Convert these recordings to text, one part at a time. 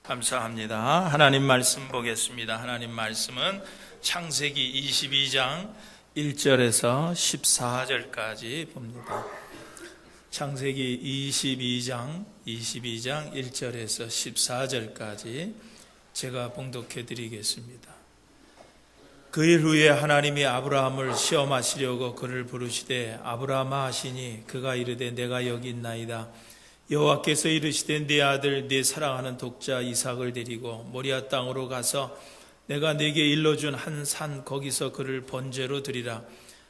감사합니다. 하나님 말씀 보겠습니다. 하나님 말씀은 창세기 22장 1절에서 14절까지 봅니다. 창세기 22장 1절에서 14절까지 제가 봉독해 드리겠습니다. 그일 후에 하나님이 아브라함을 시험하시려고 그를 부르시되 아브라함아 하시니 그가 이르되 내가 여기 있나이다. 여호와께서 이르시되 네 아들 네 사랑하는 독자 이삭을 데리고 모리아 땅으로 가서 내가 네게 일러준 한 산 거기서 그를 번제로 드리라.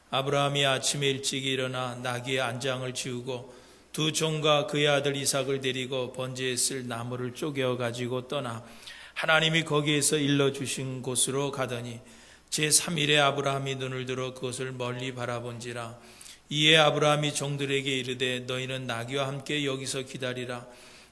아브라함이 아침에 일찍 일어나 나귀의 안장을 지우고 두 종과 그의 아들 이삭을 데리고 번제에 쓸 나무를 쪼개어 가지고 떠나 하나님이 거기에서 일러주신 곳으로 가더니 제3일에 아브라함이 눈을 들어 그것을 멀리 바라본지라. 이에 아브라함이 종들에게 이르되 너희는 나귀와 함께 여기서 기다리라.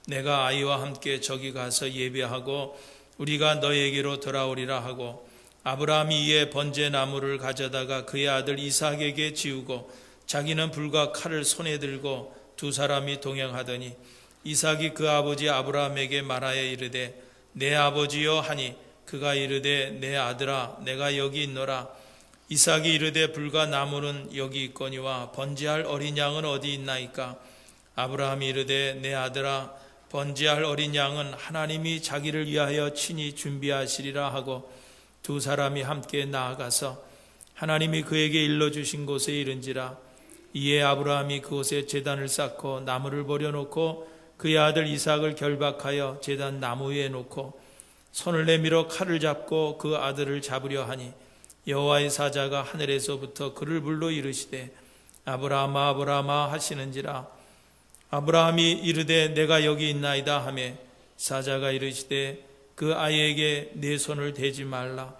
내가 아이와 함께 저기 가서 예배하고 우리가 너희에게로 돌아오리라 하고 아브라함이 이에 번제 나무를 가져다가 그의 아들 이삭에게 지우고 자기는 불과 칼을 손에 들고 두 사람이 동행하더니 이삭이 그 아버지 아브라함에게 말하여 이르되 내 아버지여 하니 그가 이르되 내 아들아 내가 여기 있노라. 이삭이 이르되 불과 나무는 여기 있거니와 번제할 어린 양은 어디 있나이까. 아브라함이 이르되 내 아들아 번제할 어린 양은 하나님이 자기를 위하여 친히 준비하시리라 하고 두 사람이 함께 나아가서 하나님이 그에게 일러주신 곳에 이른지라. 이에 아브라함이 그곳에 제단을 쌓고 나무를 버려놓고 그의 아들 이삭을 결박하여 제단 나무 위에 놓고 손을 내밀어 칼을 잡고 그 아들을 잡으려 하니 여호와의 사자가 하늘에서부터 그를 불러 이르시되 아브라함아 아브라함아 하시는지라. 아브라함이 이르되 내가 여기 있나이다 하매 사자가 이르시되 그 아이에게 내 손을 대지 말라.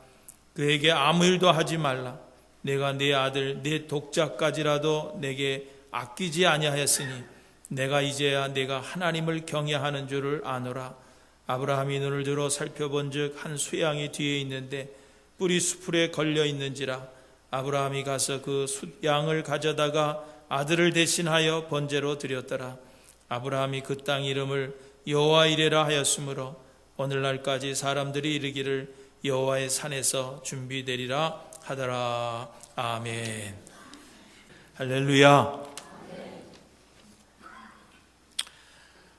그에게 아무 일도 하지 말라. 내가 네 아들 네 독자까지라도 내게 아끼지 아니하였으니 내가 이제야 내가 하나님을 경외하는 줄을 아노라. 아브라함이 눈을 들어 살펴본즉 한 쇠양이 뒤에 있는데 뿔이 수풀에 걸려 있는지라. 아브라함이 가서 그 숫양을 가져다가 아들을 대신하여 번제로 드렸더라. 아브라함이 그 땅 이름을 여호와 이레라 하였으므로 오늘날까지 사람들이 이르기를 여호와의 산에서 준비되리라 하더라. 아멘. 할렐루야.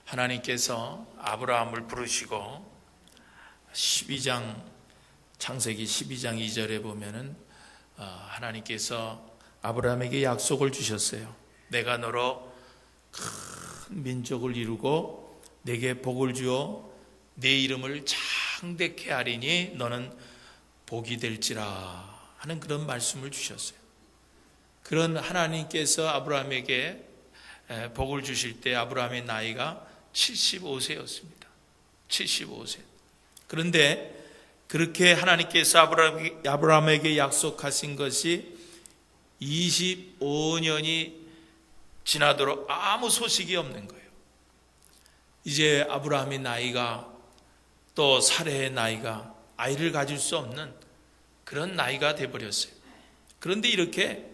하나님께서 아브라함을 부르시고 12장 창세기 12장 2절에 보면은 하나님께서 아브라함에게 약속을 주셨어요. 내가 너로 큰 민족을 이루고 내게 복을 주어 내 이름을 창대케 하리니 너는 복이 될지라 하는 그런 말씀을 주셨어요. 그런 하나님께서 아브라함에게 복을 주실 때 아브라함의 나이가 75세였습니다. 75세. 그런데 그렇게 하나님께서 아브라함에게 약속하신 것이 25년이 지나도록 아무 소식이 없는 거예요. 이제 아브라함의 나이가 또 사레의 나이가 아이를 가질 수 없는 그런 나이가 되어버렸어요. 그런데 이렇게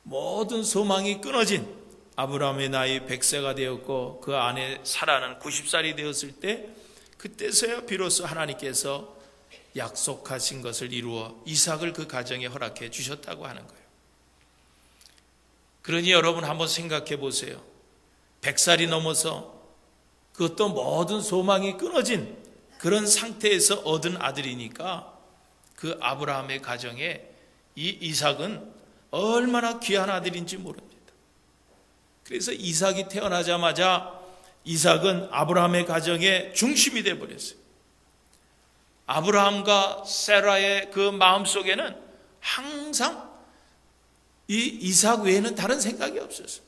모든 소망이 끊어진 아브라함의 나이 100세가 되었고 그 아내 사라는 90살이 되었을 때 그때서야 비로소 하나님께서 약속하신 것을 이루어 이삭을 그 가정에 허락해 주셨다고 하는 거예요. 그러니 여러분 한번 생각해 보세요. 100살이 넘어서 그것도 모든 소망이 끊어진 그런 상태에서 얻은 아들이니까 그 아브라함의 가정에 이 이삭은 얼마나 귀한 아들인지 모릅니다. 그래서 이삭이 태어나자마자 이삭은 아브라함의 가정의 중심이 되어버렸어요. 아브라함과 세라의 그 마음속에는 항상 이 이삭 외에는 다른 생각이 없었어요.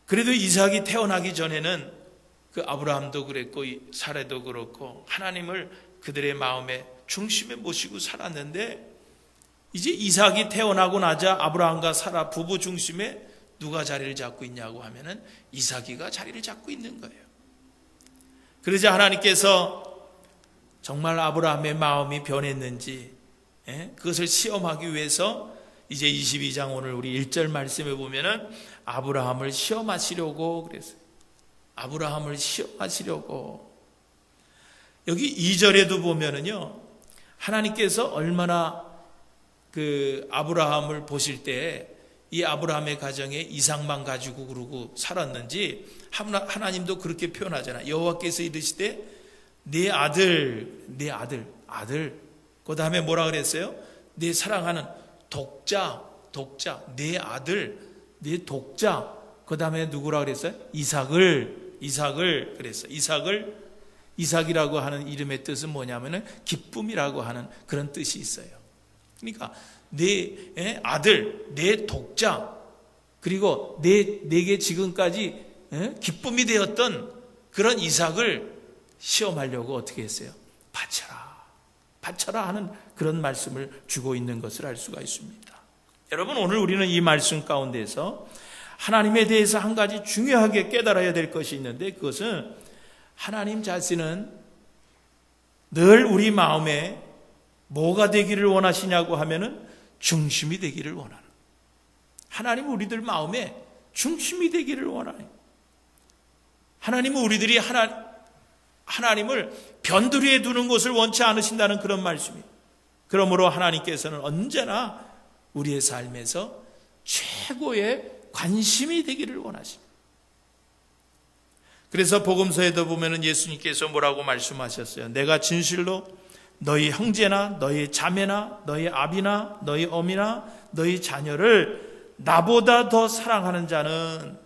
그래도 이삭이 태어나기 전에는 그 아브라함도 그랬고 사라도 그렇고 하나님을 그들의 마음의 중심에 모시고 살았는데 이제 이삭이 태어나고 나자 아브라함과 사라 부부 중심에 누가 자리를 잡고 있냐고 하면은 이삭이가 자리를 잡고 있는 거예요. 그러자 하나님께서 정말 아브라함의 마음이 변했는지 그것을 시험하기 위해서 이제 22장 오늘 우리 1절 말씀에 보면은 아브라함을 시험하시려고 그랬어요. 아브라함을 시험하시려고. 여기 2절에도 보면은요, 하나님께서 얼마나 그 아브라함을 보실 때 이 아브라함의 가정에 이삭만 가지고 그러고 살았는지 하나님도 그렇게 표현하잖아요. 여호와께서 이르시되 내 아들, 그 다음에 뭐라 그랬어요? 내 사랑하는 독자, 내 아들, 내 독자, 그 다음에 누구라 그랬어요? 이삭을 그랬어요. 이삭이라고 하는 이름의 뜻은 뭐냐면은 기쁨이라고 하는 그런 뜻이 있어요. 그러니까 내 아들, 내 독자, 그리고 내게 지금까지 기쁨이 되었던 그런 이삭을 시험하려고 어떻게 했어요? 바쳐라 하는 그런 말씀을 주고 있는 것을 알 수가 있습니다. 여러분, 오늘 우리는 이 말씀 가운데서 하나님에 대해서 한 가지 중요하게 깨달아야 될 것이 있는데, 그것은 하나님 자신은 늘 우리 마음에 뭐가 되기를 원하시냐고 하면은 중심이 되기를 원하는, 하나님은 우리들 마음에 중심이 되기를 원하는, 하나님은 우리들이 하나님을 변두리에 두는 것을 원치 않으신다는 그런 말씀이에요. 그러므로 하나님께서는 언제나 우리의 삶에서 최고의 관심이 되기를 원하십니다. 그래서 복음서에도 보면은 예수님께서 뭐라고 말씀하셨어요? 내가 진실로 너희 형제나 너희 자매나 너희 아비나 너희 어미나 너희 자녀를 나보다 더 사랑하는 자는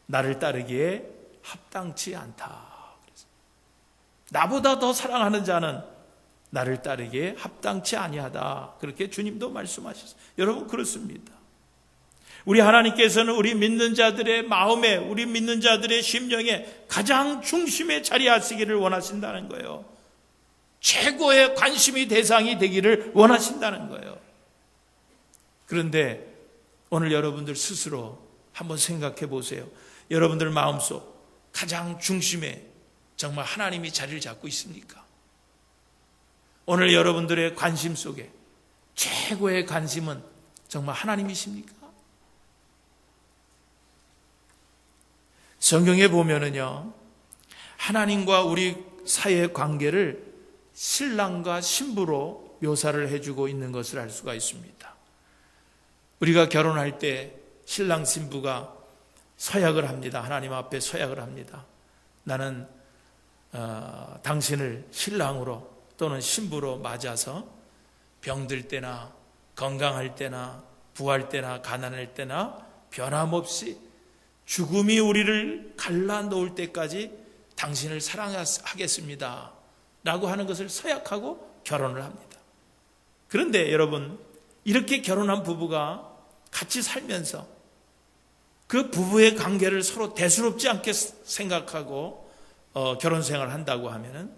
나를 따르기에 합당치 않다. 나보다 더 사랑하는 자는 나를 따르기에 합당치 아니하다. 그렇게 주님도 말씀하셨어요. 여러분, 그렇습니다. 우리 하나님께서는 우리 믿는 자들의 마음에, 우리 믿는 자들의 심령에 가장 중심에 자리하시기를 원하신다는 거예요. 최고의 관심의 대상이 되기를 원하신다는 거예요. 그런데 오늘 여러분들 스스로 한번 생각해 보세요. 여러분들 마음속 가장 중심에 정말 하나님이 자리를 잡고 있습니까? 오늘 여러분들의 관심 속에 최고의 관심은 정말 하나님이십니까? 성경에 보면은요, 하나님과 우리 사이의 관계를 신랑과 신부로 묘사를 해주고 있는 것을 알 수가 있습니다. 우리가 결혼할 때 신랑 신부가 서약을 합니다. 하나님 앞에 서약을 합니다. 나는 당신을 신랑으로 또는 신부로 맞아서 병들 때나 건강할 때나 부할 때나 가난할 때나 변함없이 죽음이 우리를 갈라놓을 때까지 당신을 사랑하겠습니다 라고 하는 것을 서약하고 결혼을 합니다. 그런데 여러분, 이렇게 결혼한 부부가 같이 살면서 그 부부의 관계를 서로 대수롭지 않게 생각하고 결혼 생활을 한다고 하면은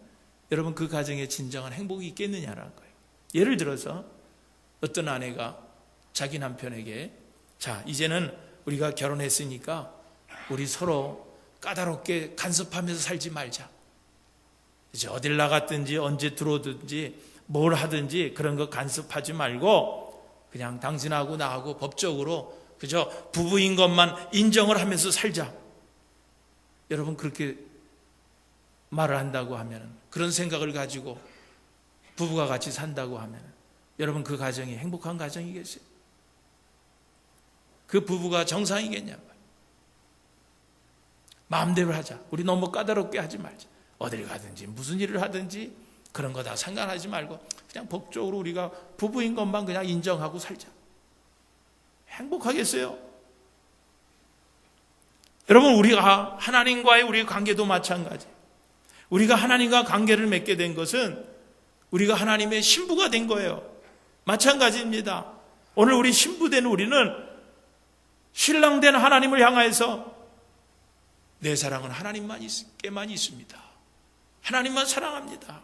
여러분, 그 가정에 진정한 행복이 있겠느냐라는 거예요. 예를 들어서 어떤 아내가 자기 남편에게, 자, 이제는 우리가 결혼했으니까 우리 서로 까다롭게 간섭하면서 살지 말자. 이제 어딜 나갔든지 언제 들어오든지 뭘 하든지 그런 거 간섭하지 말고 그냥 당신하고 나하고 법적으로 그저 부부인 것만 인정을 하면서 살자. 여러분, 그렇게 말을 한다고 하면, 그런 생각을 가지고 부부가 같이 산다고 하면 여러분, 그 가정이 행복한 가정이겠어요? 그 부부가 정상이겠냐고요. 마음대로 하자. 우리 너무 까다롭게 하지 말자. 어딜 가든지 무슨 일을 하든지 그런 거 다 상관하지 말고 그냥 법적으로 우리가 부부인 것만 그냥 인정하고 살자. 행복하겠어요? 여러분, 우리가 하나님과의 우리 관계도 마찬가지. 우리가 하나님과 관계를 맺게 된 것은 우리가 하나님의 신부가 된 거예요. 마찬가지입니다. 오늘 우리 신부된 우리는 신랑된 하나님을 향해서 내 사랑은 하나님께만 있습니다. 하나님만 사랑합니다.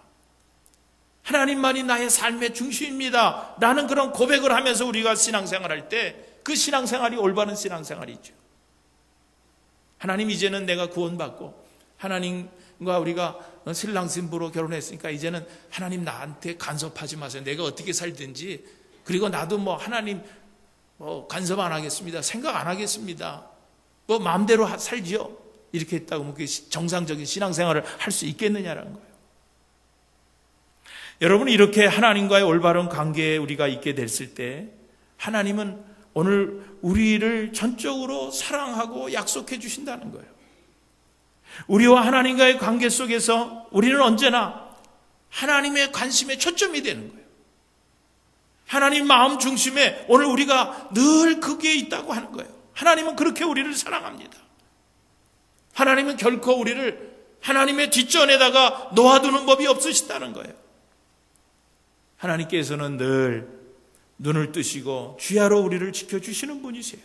하나님만이 나의 삶의 중심입니다 라는 그런 고백을 하면서 우리가 신앙생활할 때 그 신앙생활이 올바른 신앙생활이죠. 하나님, 이제는 내가 구원받고 하나님과 우리가 신랑 신부로 결혼했으니까 이제는 하나님 나한테 간섭하지 마세요. 내가 어떻게 살든지, 그리고 나도 하나님 간섭 안 하겠습니다. 생각 안 하겠습니다. 뭐 마음대로 살지요. 이렇게 했다고 뭐 정상적인 신앙생활을 할 수 있겠느냐라는 거예요. 여러분, 이렇게 하나님과의 올바른 관계에 우리가 있게 됐을 때 하나님은 오늘 우리를 전적으로 사랑하고 약속해 주신다는 거예요. 우리와 하나님과의 관계 속에서 우리는 언제나 하나님의 관심에 초점이 되는 거예요. 하나님 마음 중심에 오늘 우리가 늘 거기에 있다고 하는 거예요. 하나님은 그렇게 우리를 사랑합니다. 하나님은 결코 우리를 하나님의 뒷전에다가 놓아두는 법이 없으시다는 거예요. 하나님께서는 늘 눈을 뜨시고 주야로 우리를 지켜주시는 분이세요.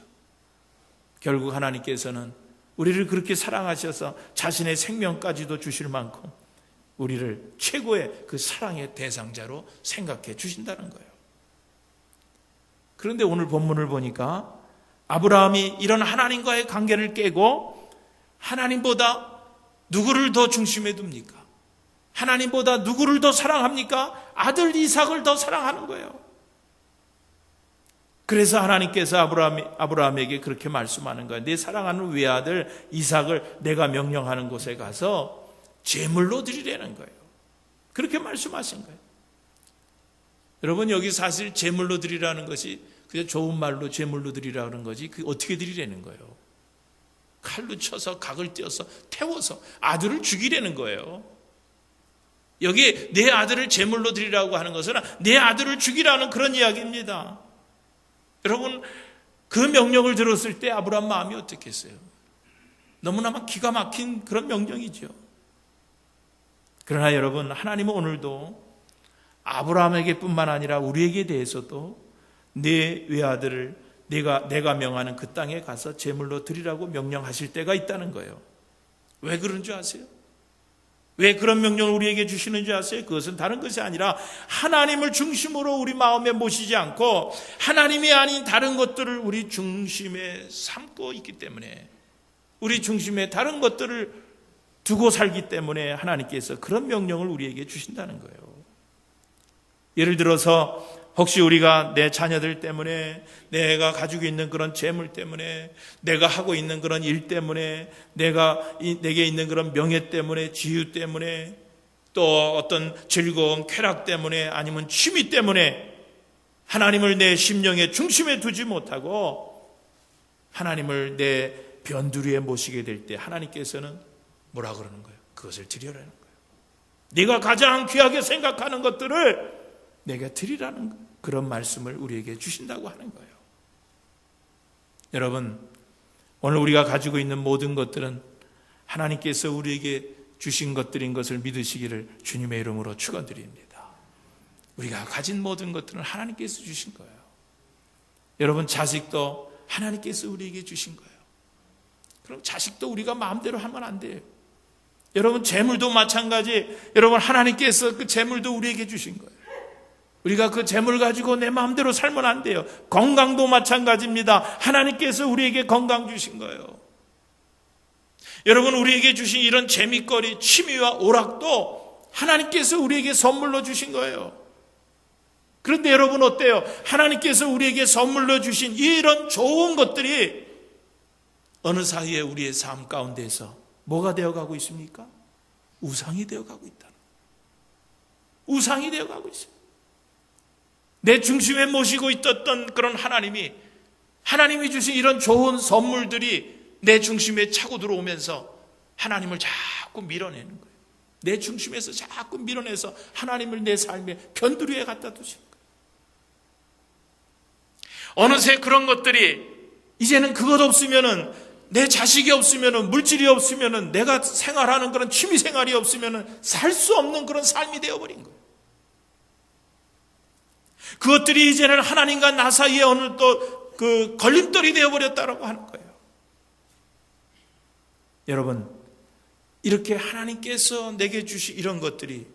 결국 하나님께서는 우리를 그렇게 사랑하셔서 자신의 생명까지도 주실 만큼 우리를 최고의 그 사랑의 대상자로 생각해 주신다는 거예요. 그런데 오늘 본문을 보니까 아브라함이 이런 하나님과의 관계를 깨고 하나님보다 누구를 더 중심에 둡니까? 하나님보다 누구를 더 사랑합니까? 아들 이삭을 더 사랑하는 거예요. 그래서 하나님께서 아브라함에게 그렇게 말씀하는 거예요. 내 사랑하는 외아들 이삭을 내가 명령하는 곳에 가서 제물로 드리라는 거예요. 그렇게 말씀하신 거예요. 여러분, 여기 사실 제물로 드리라는 것이 그냥 좋은 말로 제물로 드리라는 거지, 그 어떻게 드리라는 거예요? 칼로 쳐서 각을 떼어서 태워서 아들을 죽이라는 거예요. 여기 내 아들을 제물로 드리라고 하는 것은 내 아들을 죽이라는 그런 이야기입니다. 여러분, 그 명령을 들었을 때 아브라함 마음이 어떻겠어요? 너무나 기가 막힌 그런 명령이죠. 그러나 여러분, 하나님은 오늘도 아브라함에게 뿐만 아니라 우리에게 대해서도 내 외아들을 내가 명하는 그 땅에 가서 제물로 드리라고 명령하실 때가 있다는 거예요. 왜 그런 줄 아세요? 왜 그런 명령을 우리에게 주시는 줄 아세요? 그것은 다른 것이 아니라 하나님을 중심으로 우리 마음에 모시지 않고 하나님이 아닌 다른 것들을 우리 중심에 삼고 있기 때문에, 우리 중심에 다른 것들을 두고 살기 때문에 하나님께서 그런 명령을 우리에게 주신다는 거예요. 예를 들어서 혹시 우리가 내 자녀들 때문에, 내가 가지고 있는 그런 재물 때문에, 내가 하고 있는 그런 일 때문에, 내게 있는 그런 명예 때문에, 지유 때문에, 또 어떤 즐거움, 쾌락 때문에, 아니면 취미 때문에 하나님을 내 심령의 중심에 두지 못하고 하나님을 내 변두리에 모시게 될 때 하나님께서는 뭐라 그러는 거예요? 그것을 드리라는 거예요. 네가 가장 귀하게 생각하는 것들을 내가 드리라는 그런 말씀을 우리에게 주신다고 하는 거예요. 여러분, 오늘 우리가 가지고 있는 모든 것들은 하나님께서 우리에게 주신 것들인 것을 믿으시기를 주님의 이름으로 축원드립니다. 우리가 가진 모든 것들은 하나님께서 주신 거예요. 여러분, 자식도 하나님께서 우리에게 주신 거예요. 그럼 자식도 우리가 마음대로 하면 안 돼요. 여러분, 재물도 마찬가지. 여러분, 하나님께서 그 재물도 우리에게 주신 거예요. 우리가 그 재물 가지고 내 마음대로 살면 안 돼요. 건강도 마찬가지입니다. 하나님께서 우리에게 건강 주신 거예요. 여러분, 우리에게 주신 이런 재미거리, 취미와 오락도 하나님께서 우리에게 선물로 주신 거예요. 그런데 여러분 어때요? 하나님께서 우리에게 선물로 주신 이런 좋은 것들이 어느 사이에 우리의 삶 가운데서 뭐가 되어가고 있습니까? 우상이 되어가고 있다. 우상이 되어가고 있어요. 내 중심에 모시고 있었던 그런 하나님이 주신 이런 좋은 선물들이 내 중심에 차고 들어오면서 하나님을 자꾸 밀어내는 거예요. 내 중심에서 자꾸 밀어내서 하나님을 내 삶의 변두리에 갖다 두시는 거예요. 어느새 그런 것들이 이제는 그것 없으면은, 내 자식이 없으면은, 물질이 없으면은, 내가 생활하는 그런 취미 생활이 없으면은 살 수 없는 그런 삶이 되어버린 거예요. 그것들이 이제는 하나님과 나 사이에 어느 또 그 걸림돌이 되어버렸다라고 하는 거예요. 여러분, 이렇게 하나님께서 내게 주신 이런 것들이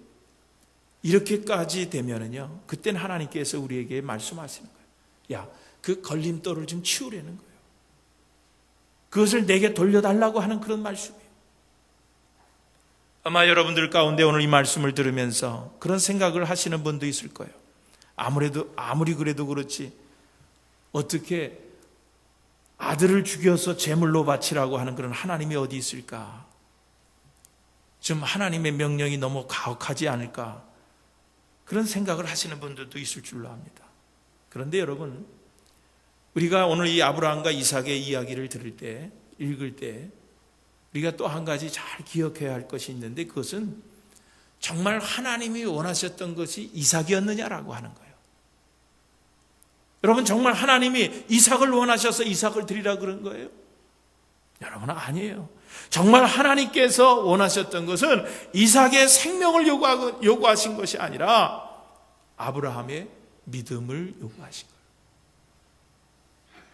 이렇게까지 되면은요, 그때는 하나님께서 우리에게 말씀하시는 거예요. 야, 그 걸림돌을 좀 치우라는 거예요. 그것을 내게 돌려달라고 하는 그런 말씀이에요. 아마 여러분들 가운데 오늘 이 말씀을 들으면서 그런 생각을 하시는 분도 있을 거예요. 아무리 그래도 그렇지, 어떻게 아들을 죽여서 제물로 바치라고 하는 그런 하나님이 어디 있을까? 좀 하나님의 명령이 너무 가혹하지 않을까? 그런 생각을 하시는 분들도 있을 줄로 압니다. 그런데 여러분, 우리가 오늘 이 아브라함과 이삭의 이야기를 들을 때, 읽을 때 우리가 또 한 가지 잘 기억해야 할 것이 있는데, 그것은 정말 하나님이 원하셨던 것이 이삭이었느냐라고 하는 거예요. 여러분, 정말 하나님이 이삭을 원하셔서 이삭을 드리라 그런 거예요? 여러분, 아니에요. 정말 하나님께서 원하셨던 것은 이삭의 생명을 요구하신 것이 아니라 아브라함의 믿음을 요구하신 거예요.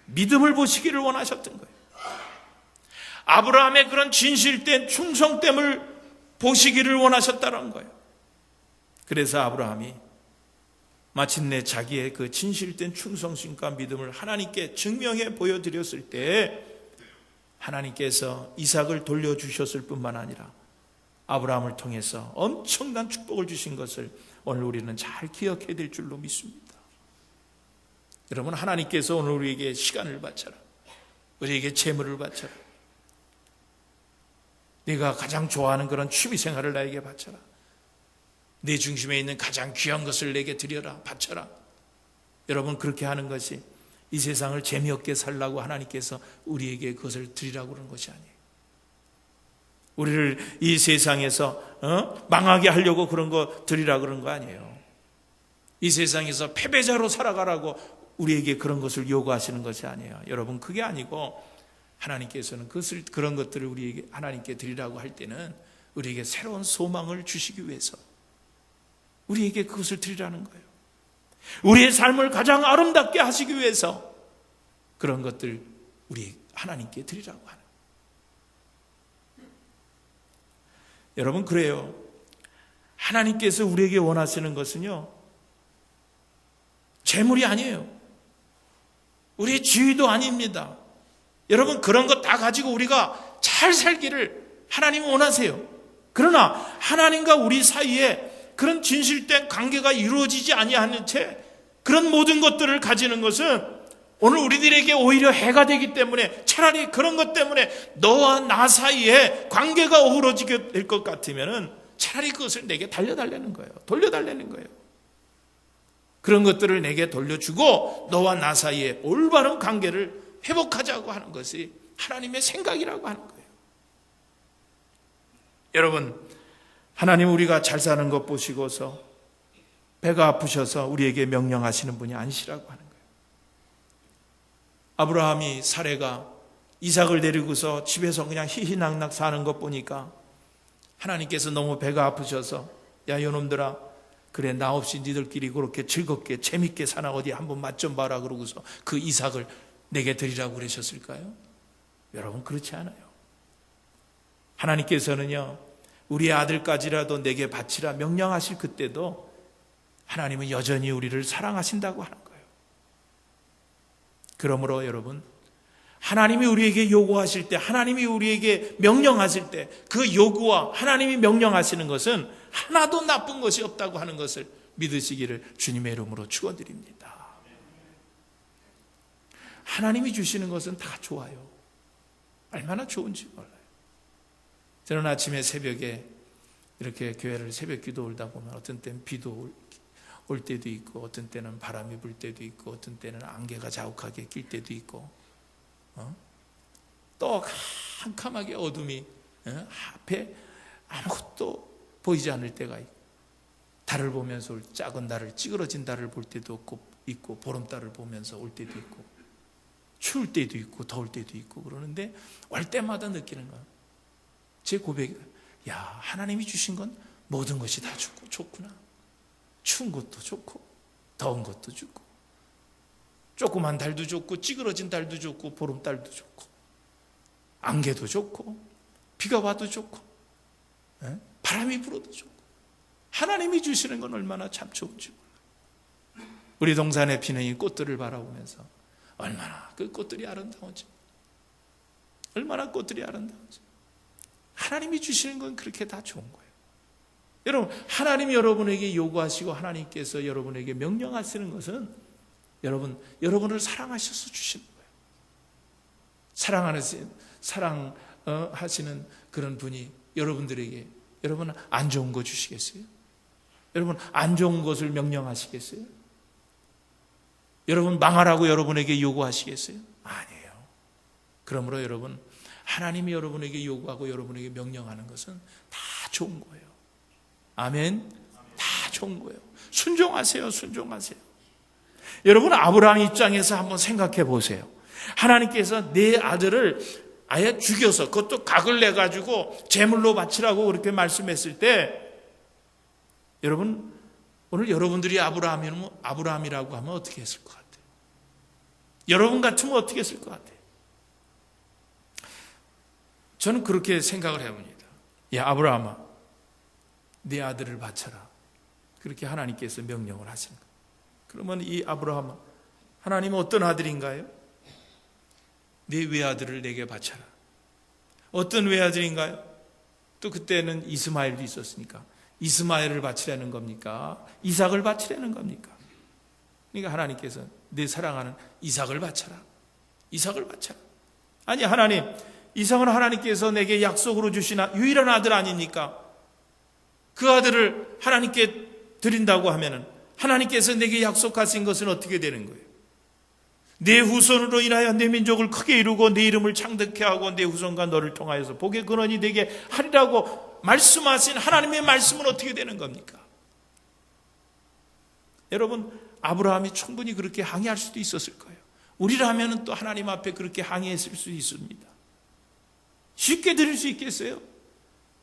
믿음을 보시기를 원하셨던 거예요. 아브라함의 그런 진실된 충성됨을 보시기를 원하셨다는 거예요. 그래서 아브라함이 마침내 자기의 그 진실된 충성심과 믿음을 하나님께 증명해 보여드렸을 때 하나님께서 이삭을 돌려주셨을 뿐만 아니라 아브라함을 통해서 엄청난 축복을 주신 것을 오늘 우리는 잘 기억해야 될 줄로 믿습니다. 여러분, 하나님께서 오늘 우리에게 시간을 바쳐라, 우리에게 재물을 바쳐라, 네가 가장 좋아하는 그런 취미생활을 나에게 바쳐라, 내 중심에 있는 가장 귀한 것을 내게 드려라, 바쳐라. 여러분, 그렇게 하는 것이 이 세상을 재미없게 살라고 하나님께서 우리에게 그것을 드리라고 그러는 것이 아니에요. 우리를 이 세상에서 망하게 하려고 그런 거 드리라고 그런 거 아니에요. 이 세상에서 패배자로 살아가라고 우리에게 그런 것을 요구하시는 것이 아니에요. 여러분, 그게 아니고 하나님께서는 그런 것들을 우리에게 하나님께 드리라고 할 때는 우리에게 새로운 소망을 주시기 위해서 우리에게 그것을 드리라는 거예요. 우리의 삶을 가장 아름답게 하시기 위해서 그런 것들 우리 하나님께 드리라고 하는 거예요. 여러분, 그래요. 하나님께서 우리에게 원하시는 것은요, 재물이 아니에요. 우리의 지위도 아닙니다. 여러분, 그런 것 다 가지고 우리가 잘 살기를 하나님은 원하세요. 그러나 하나님과 우리 사이에 그런 진실된 관계가 이루어지지 아니하는 채 그런 모든 것들을 가지는 것은 오늘 우리들에게 오히려 해가 되기 때문에, 차라리 그런 것 때문에 너와 나 사이에 관계가 어우러지게 될 것 같으면 차라리 그것을 내게 달려달라는 거예요. 돌려달라는 거예요. 그런 것들을 내게 돌려주고 너와 나 사이에 올바른 관계를 회복하자고 하는 것이 하나님의 생각이라고 하는 거예요. 여러분, 하나님 우리가 잘 사는 것 보시고서 배가 아프셔서 우리에게 명령하시는 분이 아니시라고 하는 거예요. 아브라함이, 사레가 이삭을 데리고서 집에서 그냥 희희낙낙 사는 것 보니까 하나님께서 너무 배가 아프셔서, 야, 이놈들아, 그래, 나 없이 니들끼리 그렇게 즐겁게 재밌게 사나 어디 한번 맛 좀 봐라 그러고서 그 이삭을 내게 드리라고 그러셨을까요? 여러분, 그렇지 않아요. 하나님께서는요, 우리의 아들까지라도 내게 바치라 명령하실 그때도 하나님은 여전히 우리를 사랑하신다고 하는 거예요. 그러므로 여러분, 하나님이 우리에게 요구하실 때, 하나님이 우리에게 명령하실 때 그 요구와 하나님이 명령하시는 것은 하나도 나쁜 것이 없다고 하는 것을 믿으시기를 주님의 이름으로 축원드립니다. 하나님이 주시는 것은 다 좋아요. 얼마나 좋은지 몰라요. 저는 아침에 새벽에 이렇게 교회를 새벽 기도 올다 보면 어떤 때는 비도 올 때도 있고, 어떤 때는 바람이 불 때도 있고, 어떤 때는 안개가 자욱하게 낄 때도 있고, 또 캄캄하게 어둠이 앞에 아무것도 보이지 않을 때가 있고, 달을 보면서 작은 달을, 찌그러진 달을 볼 때도 있고, 보름달을 보면서 올 때도 있고, 추울 때도 있고 더울 때도 있고 그러는데 올 때마다 느끼는 거예요. 제 고백이, 야, 하나님이 주신 건 모든 것이 다 좋구나. 추운 것도 좋고 더운 것도 좋고, 조그만 달도 좋고 찌그러진 달도 좋고 보름달도 좋고 안개도 좋고 비가 와도 좋고 바람이 불어도 좋고, 하나님이 주시는 건 얼마나 참 좋은지 몰라요. 우리 동산에 피는 이 꽃들을 바라보면서 얼마나 그 꽃들이 아름다운지, 얼마나 꽃들이 아름다운지. 하나님이 주시는 건 그렇게 다 좋은 거예요. 여러분, 하나님이 여러분에게 요구하시고 하나님께서 여러분에게 명령하시는 것은 여러분을 사랑하셔서 주시는 거예요. 사랑하시는 그런 분이 여러분들에게 여러분 안 좋은 거 주시겠어요? 여러분 안 좋은 것을 명령하시겠어요? 여러분 망하라고 여러분에게 요구하시겠어요? 아니에요. 그러므로 여러분 하나님이 여러분에게 요구하고 여러분에게 명령하는 것은 다 좋은 거예요. 아멘. 다 좋은 거예요. 순종하세요. 순종하세요. 여러분 아브라함 입장에서 한번 생각해 보세요. 하나님께서 내 아들을 아예 죽여서 그것도 각을 내가지고 제물로 바치라고 그렇게 말씀했을 때 여러분 오늘 여러분들이 아브라함이라고 하면 어떻게 했을 것 같아요? 여러분 같으면 어떻게 했을 것 같아요? 저는 그렇게 생각을 해봅니다. 야 아브라함아 네 아들을 바쳐라. 그렇게 하나님께서 명령을 하시는 거예요. 그러면 이 아브라함은 하나님은 어떤 아들인가요? 네 외아들을 내게 바쳐라. 어떤 외아들인가요? 또 그때는 이스마엘도 있었으니까 이스마엘을 바치라는 겁니까? 이삭을 바치라는 겁니까? 그러니까 하나님께서 내 사랑하는 이삭을 바쳐라. 이삭을 바쳐라. 아니 하나님 이삭은 하나님께서 내게 약속으로 주신 유일한 아들 아닙니까? 그 아들을 하나님께 드린다고 하면은 하나님께서 내게 약속하신 것은 어떻게 되는 거예요? 내 후손으로 인하여 내 민족을 크게 이루고 내 이름을 창득케 하고 내 후손과 너를 통하여서 복의 근원이 되게 하리라고 말씀하신 하나님의 말씀은 어떻게 되는 겁니까? 여러분 아브라함이 충분히 그렇게 항의할 수도 있었을 거예요. 우리라면은 또 하나님 앞에 그렇게 항의했을 수 있습니다. 쉽게 드릴 수 있겠어요?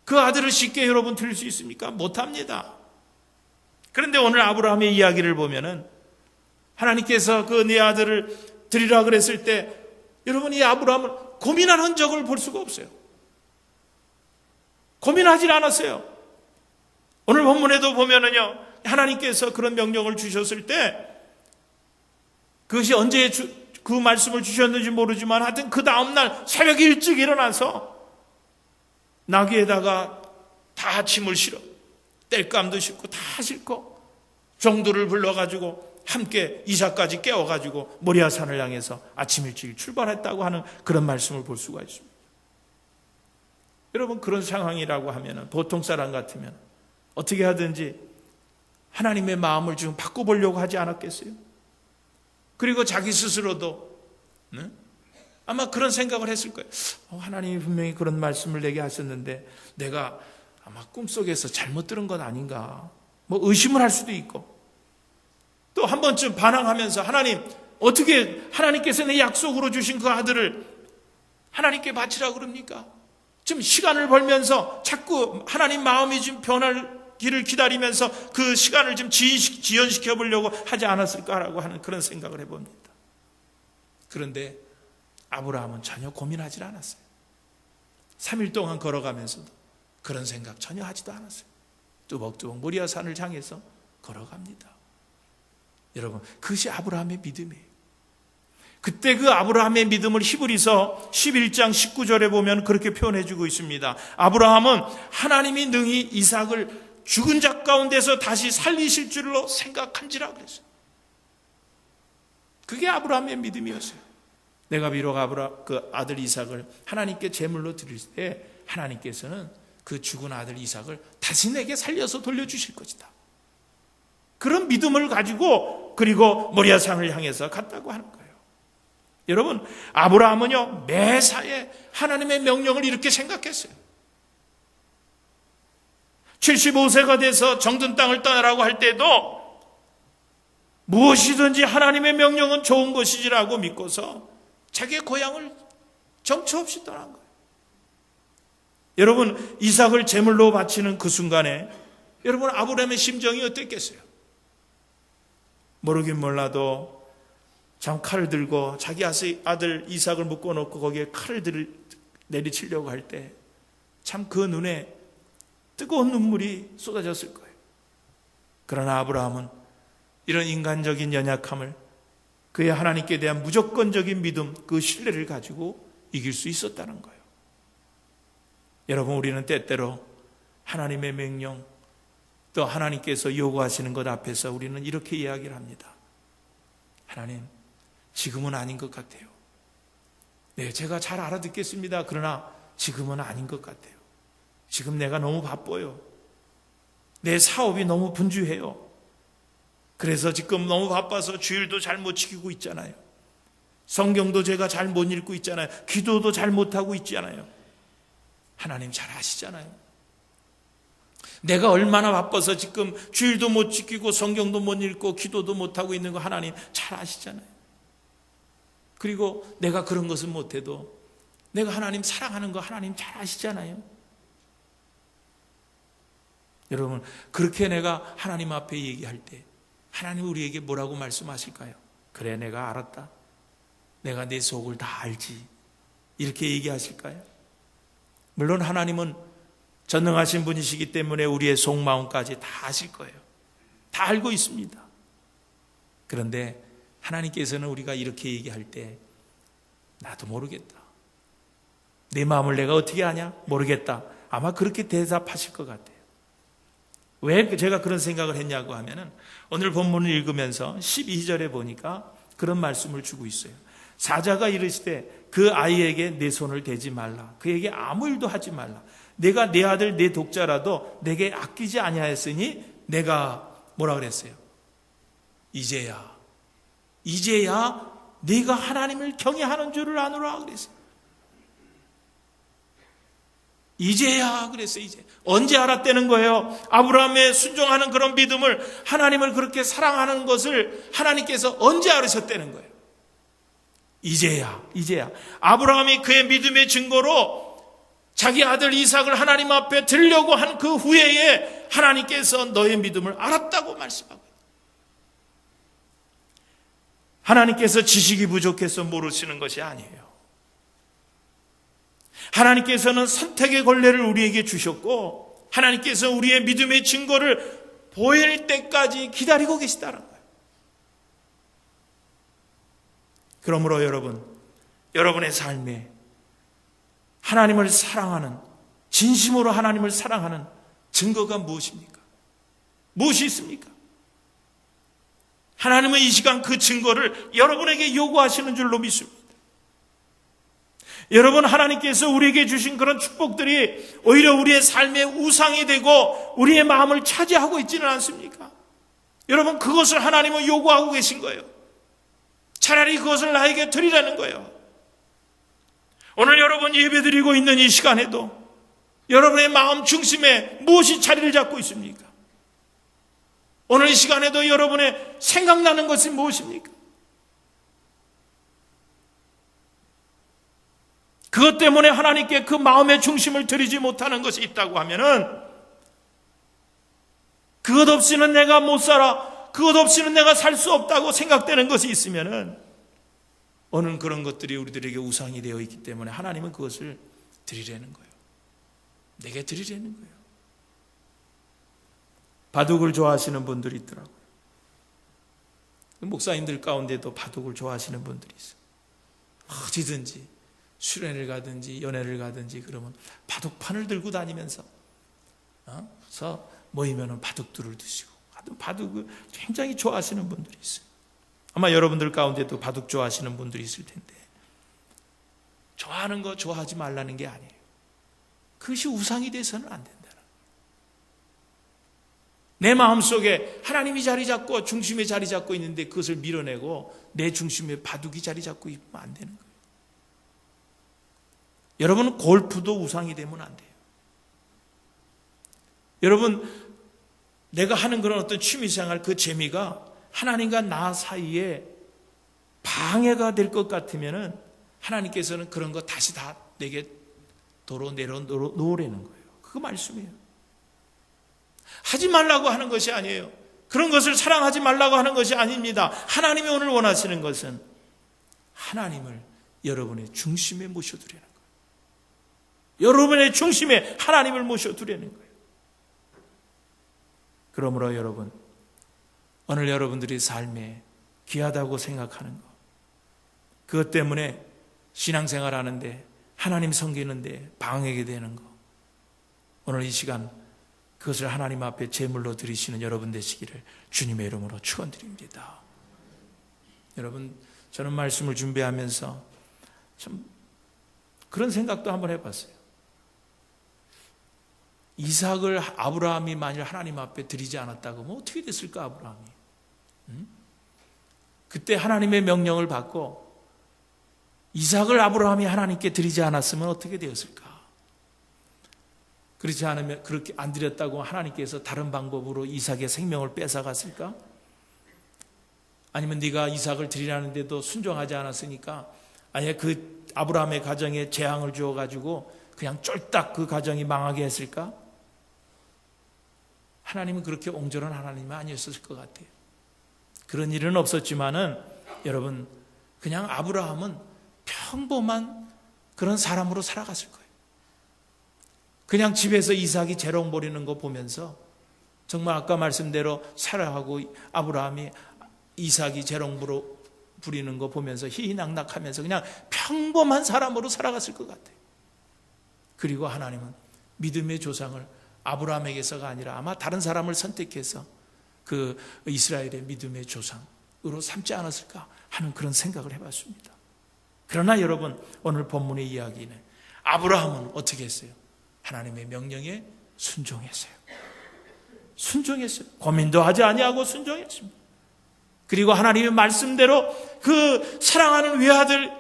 그 아들을 쉽게 여러분 드릴 수 있습니까? 못합니다. 그런데 오늘 아브라함의 이야기를 보면은 하나님께서 그 네 아들을 드리라 그랬을 때 여러분 이 아브라함은 고민한 흔적을 볼 수가 없어요. 고민하지 않았어요. 오늘 본문에도 보면은요 하나님께서 그런 명령을 주셨을 때 그것이 언제 그 말씀을 주셨는지 모르지만 하여튼 그 다음날 새벽에 일찍 일어나서 나귀에다가 다 짐을 실어 땔감도 싣고 다 싣고 종들을 불러가지고 함께 이삭까지 깨워가지고 모리아산을 향해서 아침 일찍 출발했다고 하는 그런 말씀을 볼 수가 있습니다. 여러분 그런 상황이라고 하면 보통 사람 같으면 어떻게 하든지 하나님의 마음을 좀 바꿔보려고 하지 않았겠어요? 그리고 자기 스스로도 아마 그런 생각을 했을 거예요. 하나님이 분명히 그런 말씀을 내게 하셨는데 내가 아마 꿈속에서 잘못 들은 건 아닌가 뭐 의심을 할 수도 있고 또 한 번쯤 반항하면서 하나님 어떻게 하나님께서 내 약속으로 주신 그 아들을 하나님께 바치라고 그럽니까? 좀 시간을 벌면서 자꾸 하나님 마음이 좀 변하기를 기다리면서 그 시간을 좀 지연시켜 보려고 하지 않았을까라고 하는 그런 생각을 해봅니다. 그런데 아브라함은 전혀 고민하지 않았어요. 3일 동안 걸어가면서도 그런 생각 전혀 하지도 않았어요. 뚜벅뚜벅 모리아산을 향해서 걸어갑니다. 여러분 그것이 아브라함의 믿음이에요. 그때 그 아브라함의 믿음을 히브리서 11장 19절에 보면 그렇게 표현해 주고 있습니다. 아브라함은 하나님이 능히 이삭을 죽은 자 가운데서 다시 살리실 줄로 생각한지라 그랬어요. 그게 아브라함의 믿음이었어요. 내가 비록 그 아들 이삭을 하나님께 제물로 드릴 때 하나님께서는 그 죽은 아들 이삭을 다시 내게 살려서 돌려주실 것이다. 그런 믿음을 가지고 그리고 모리아산을 향해서 갔다고 하는 거예요. 여러분 아브라함은요 매사에 하나님의 명령을 이렇게 생각했어요. 75세가 돼서 정든 땅을 떠나라고 할 때도 무엇이든지 하나님의 명령은 좋은 것이지라고 믿고서 자기의 고향을 정처 없이 떠난 거예요. 여러분 이삭을 제물로 바치는 그 순간에 여러분 아브라함의 심정이 어땠겠어요? 모르긴 몰라도 참 칼을 들고 자기 아들 이삭을 묶어놓고 거기에 칼을 내리치려고 할 때 참 그 눈에 뜨거운 눈물이 쏟아졌을 거예요. 그러나 아브라함은 이런 인간적인 연약함을 그의 하나님께 대한 무조건적인 믿음, 그 신뢰를 가지고 이길 수 있었다는 거예요. 여러분 우리는 때때로 하나님의 명령 또 하나님께서 요구하시는 것 앞에서 우리는 이렇게 이야기를 합니다. 하나님 지금은 아닌 것 같아요. 네, 제가 잘 알아듣겠습니다. 그러나 지금은 아닌 것 같아요. 지금 내가 너무 바빠요. 내 사업이 너무 분주해요. 그래서 지금 너무 바빠서 주일도 잘 못 지키고 있잖아요. 성경도 제가 잘 못 읽고 있잖아요. 기도도 잘 못하고 있잖아요. 하나님 잘 아시잖아요. 내가 얼마나 바빠서 지금 주일도 못 지키고 성경도 못 읽고 기도도 못하고 있는 거 하나님 잘 아시잖아요. 그리고 내가 그런 것은 못해도 내가 하나님 사랑하는 거 하나님 잘 아시잖아요. 여러분, 그렇게 내가 하나님 앞에 얘기할 때 하나님 우리에게 뭐라고 말씀하실까요? 그래, 내가 알았다. 내가 내 속을 다 알지. 이렇게 얘기하실까요? 물론 하나님은 전능하신 분이시기 때문에 우리의 속마음까지 다 아실 거예요. 다 알고 있습니다. 그런데 하나님께서는 우리가 이렇게 얘기할 때 나도 모르겠다. 내 마음을 내가 어떻게 아냐? 모르겠다. 아마 그렇게 대답하실 것 같아요. 왜 제가 그런 생각을 했냐고 하면은 오늘 본문을 읽으면서 12절에 보니까 그런 말씀을 주고 있어요. 사자가 이르시되 그 아이에게 내 손을 대지 말라. 그에게 아무 일도 하지 말라. 내가 내 아들 내 독자라도 내게 아끼지 아니하였으니 내가 뭐라 그랬어요? 이제야 네가 하나님을 경외하는 줄을 아노라 그랬어요. 이제야 그랬어요. 이제 언제 알았다는 거예요? 아브라함의 순종하는 그런 믿음을, 하나님을 그렇게 사랑하는 것을 하나님께서 언제 알으셨다는 거예요? 이제야. 아브라함이 그의 믿음의 증거로 자기 아들 이삭을 하나님 앞에 드리려고 한 그 후에 하나님께서 너의 믿음을 알았다고 말씀하고 있어요. 하나님께서 지식이 부족해서 모르시는 것이 아니에요. 하나님께서는 선택의 권리를 우리에게 주셨고 하나님께서 우리의 믿음의 증거를 보일 때까지 기다리고 계시다는 거예요. 그러므로 여러분의 삶에 하나님을 사랑하는, 진심으로 하나님을 사랑하는 증거가 무엇입니까? 무엇이 있습니까? 하나님은 이 시간 그 증거를 여러분에게 요구하시는 줄로 믿습니다. 여러분, 하나님께서 우리에게 주신 그런 축복들이 오히려 우리의 삶의 우상이 되고 우리의 마음을 차지하고 있지는 않습니까? 여러분, 그것을 하나님은 요구하고 계신 거예요. 차라리 그것을 나에게 드리라는 거예요. 오늘 여러분 예배드리고 있는 이 시간에도 여러분의 마음 중심에 무엇이 자리를 잡고 있습니까? 오늘 이 시간에도 여러분의 생각나는 것이 무엇입니까? 그것 때문에 하나님께 그 마음의 중심을 드리지 못하는 것이 있다고 하면은, 그것 없이는 내가 못 살아, 그것 없이는 내가 살 수 없다고 생각되는 것이 있으면은, 오늘 그런 것들이 우리들에게 우상이 되어 있기 때문에 하나님은 그것을 드리라는 거예요. 내게 드리라는 거예요. 바둑을 좋아하시는 분들이 있더라고요. 목사님들 가운데도 바둑을 좋아하시는 분들이 있어요. 어디든지 수련회를 가든지 연회를 가든지 그러면 바둑판을 들고 다니면서 그래서 모이면은 바둑들을 두시고, 바둑을 굉장히 좋아하시는 분들이 있어요. 아마 여러분들 가운데도 바둑 좋아하시는 분들이 있을 텐데, 좋아하는 거 좋아하지 말라는 게 아니에요. 그것이 우상이 돼서는 안 된다는 거예요. 내 마음속에 하나님이 자리 잡고 중심에 자리 잡고 있는데 그것을 밀어내고 내 중심에 바둑이 자리 잡고 있으면 안 되는 거예요. 여러분, 골프도 우상이 되면 안 돼요. 여러분, 내가 하는 그런 어떤 취미생활, 그 재미가 하나님과 나 사이에 방해가 될 것 같으면은 하나님께서는 그런 거 다시 다 내게 도로 내려놓으라는 거예요. 그거 말씀이에요. 하지 말라고 하는 것이 아니에요. 그런 것을 사랑하지 말라고 하는 것이 아닙니다. 하나님이 오늘 원하시는 것은 하나님을 여러분의 중심에 모셔두려는 거예요. 여러분의 중심에 하나님을 모셔두려는 거예요. 그러므로 여러분, 오늘 여러분들이 삶에 귀하다고 생각하는 것, 그것 때문에 신앙생활 하는데, 하나님 섬기는데 방해가 되는 것, 오늘 이 시간 그것을 하나님 앞에 제물로 드리시는 여러분 되시기를 주님의 이름으로 축원드립니다. 여러분, 저는 말씀을 준비하면서 참 그런 생각도 한번 해봤어요. 이삭을 아브라함이 만일 하나님 앞에 드리지 않았다고 하면 어떻게 됐을까, 아브라함이? 그때 하나님의 명령을 받고 이삭을 아브라함이 하나님께 드리지 않았으면 어떻게 되었을까? 그렇지 않으면, 그렇게 안 드렸다고 하나님께서 다른 방법으로 이삭의 생명을 뺏어갔을까? 아니면 네가 이삭을 드리라는데도 순종하지 않았으니까 아예 그 아브라함의 가정에 재앙을 주어가지고 그냥 쫄딱 그 가정이 망하게 했을까? 하나님은 그렇게 옹졸한 하나님은 아니었을 것 같아요. 그런 일은 없었지만은 여러분, 그냥 아브라함은 평범한 그런 사람으로 살아갔을 거예요. 그냥 집에서 이삭이 재롱 부리는 거 보면서 정말 아까 말씀대로 사라하고 아브라함이 이삭이 재롱 부리는 거 보면서 희희낙낙하면서 그냥 평범한 사람으로 살아갔을 것 같아요. 그리고 하나님은 믿음의 조상을 아브라함에게서가 아니라 아마 다른 사람을 선택해서 그 이스라엘의 믿음의 조상으로 삼지 않았을까 하는 그런 생각을 해봤습니다. 그러나 여러분, 오늘 본문의 이야기는 아브라함은 어떻게 했어요? 하나님의 명령에 순종했어요. 순종했어요. 고민도 하지 아니하고 순종했습니다. 그리고 하나님의 말씀대로 그 사랑하는 외아들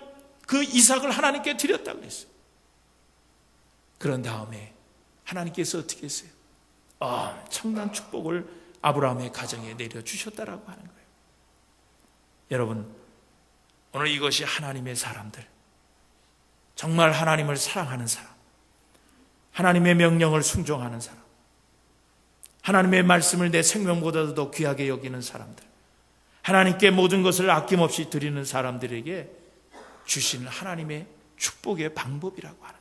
그 이삭을 하나님께 드렸다고 했어요. 그런 다음에 하나님께서 어떻게 했어요? 엄청난 축복을 아브라함의 가정에 내려주셨다라고 하는 거예요. 여러분, 오늘 이것이 하나님의 사람들, 정말 하나님을 사랑하는 사람, 하나님의 명령을 순종하는 사람, 하나님의 말씀을 내 생명보다도 더 귀하게 여기는 사람들, 하나님께 모든 것을 아낌없이 드리는 사람들에게 주시는 하나님의 축복의 방법이라고 하는 거예요.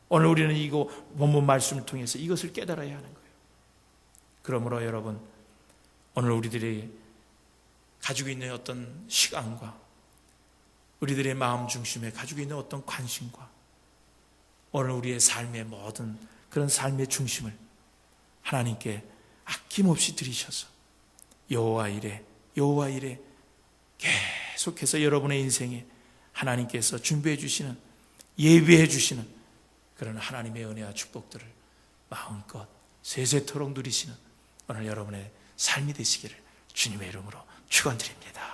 오늘 우리는 이거 본문 말씀을 통해서 이것을 깨달아야 하는 거예요. 그러므로 여러분, 오늘 우리들이 가지고 있는 어떤 시간과 우리들의 마음 중심에 가지고 있는 어떤 관심과 오늘 우리의 삶의 모든 그런 삶의 중심을 하나님께 아낌없이 드리셔서 여호와 이레 계속해서 여러분의 인생에 하나님께서 준비해 주시는, 예비해 주시는 그런 하나님의 은혜와 축복들을 마음껏 세세토록 누리시는 오늘 여러분의 삶이 되시기를 주님의 이름으로 축원드립니다.